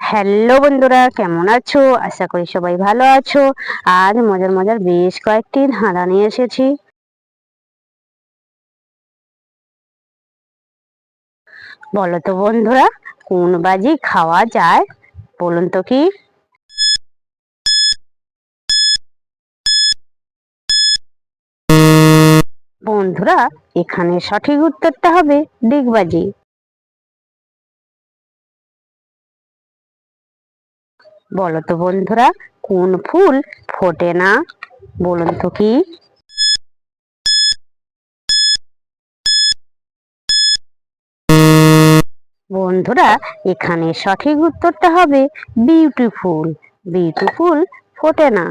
Hello বন্ধুরা, কেমন আছো? আশা করি সবাই ভালো আছো। আজ মজার মজার বেশ কয়েকটি ধাঁধা নিয়ে এসেছি। বলো তো বন্ধুরা, কোন বাজি খাওয়া যায়? বলুন তো কি? বন্ধুরা, এখানে সঠিক উত্তরটা হবে ডিগবাজি। বলো তো বন্ধুরা, কোন ফুল ফোটে না? বলুন তো কি? বন্ধুরা, এখানে সঠিক উত্তরটা হবে বিউটিফুল। বিউটিফুল ফোটে না।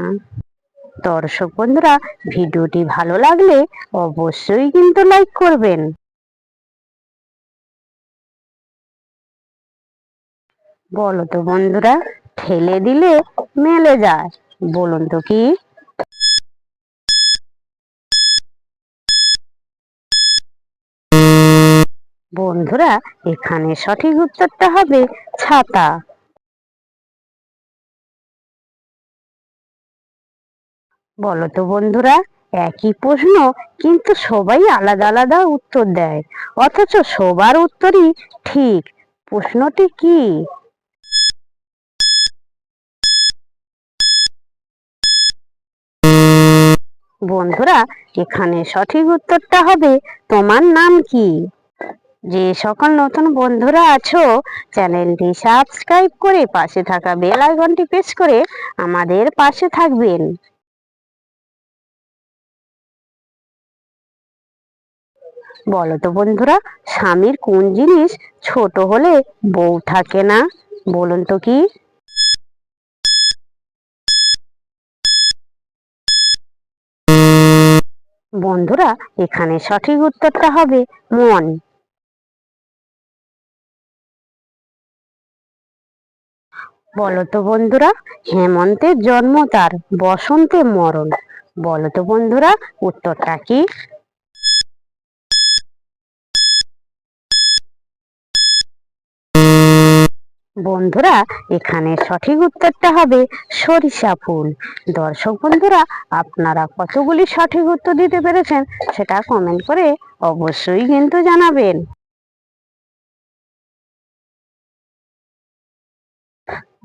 দর্শক বন্ধুরা, ভিডিওটি ভালো লাগলে অবশ্যই কিন্তু লাইক করবেন। বলো তো বন্ধুরা, ঠেলে দিলে মেলে যায়। বলুন তো কি? বন্ধুরা, এখানে সঠিক উত্তরটা হবে ছাতা। বলো তো বন্ধুরা, একই প্রশ্ন কিন্তু সবাই আলাদা আলাদা উত্তর দেয়, অথচ সবার উত্তরই ঠিক। প্রশ্নটি কি? বন্ধুরা, এখানে সঠিক উত্তরটা হবে তোমার নাম কি। যে সকল নতুন বন্ধুরা আছো, চ্যানেলটি সাবস্ক্রাইব করে পাশে থাকা বেল আইকনটি প্রেস করে আমাদের পাশে থাকবেন। বলো তো বন্ধুরা, স্বামীর কোন জিনিস ছোট হলে বউ থাকে না? বলুন তো কি? বন্ধুরা, এখানে সঠিক উত্তরটা হবে মন। বলো তো বন্ধুরা, হেমন্তের জন্ম তার, বসন্তে মরণ। বলো তো বন্ধুরা, উত্তরটা কি? বন্ধুরা, এখানে সঠিক উত্তরটা হবে সরিষা ফুল। দর্শক বন্ধুরা, আপনারা কতগুলি সঠিক উত্তর দিতে পেরেছেন সেটা কমেন্ট করে অবশ্যই কিন্তু জানাবেন।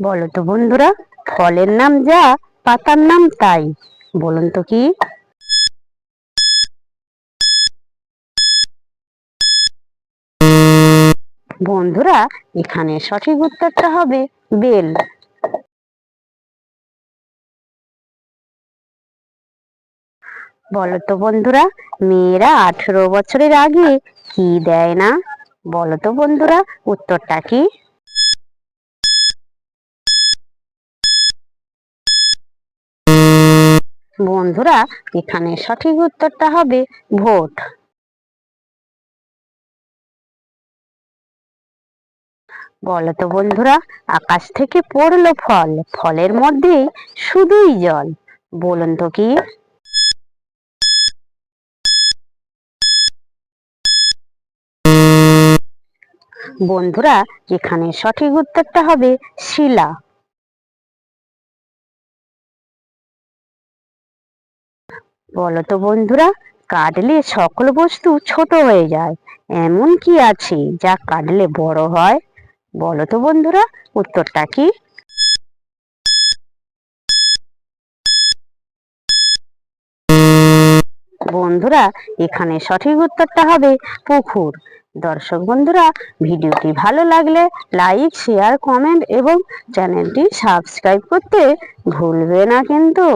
বলো তো বন্ধুরা, ফলের নাম যা, পাতার নাম তাই। বলুন তো কি? বন্ধুরা, এখানে সঠিক উত্তরটা হবে বেল। বলো তো বন্ধুরা, মেয়েরা 18 বছরের আগে কি দেয় না? বলো তো বন্ধুরা, উত্তরটা কি? বন্ধুরা, এখানে সঠিক উত্তরটা হবে ভোট। বলো তো বন্ধুরা, আকাশ থেকে পড়লো ফল, ফলের মধ্যে শুধুই জল। বলুন তো কি? বন্ধুরা, এখানে সঠিক উত্তরটা হবে শিলা। বলো তো বন্ধুরা, কাটলে সকল বস্তু ছোট হয়ে যায়, এমন কি আছে যা কাটলে বড় হয়? বলো তো বন্ধুরা, উত্তরটা কি? বন্ধুরা, এখানে সঠিক উত্তরটা হবে পুকুর। দর্শক বন্ধুরা, ভিডিওটি ভালো লাগলে লাইক, শেয়ার, কমেন্ট এবং চ্যানেলটি সাবস্ক্রাইব করতে ভুলবে না কিন্তু।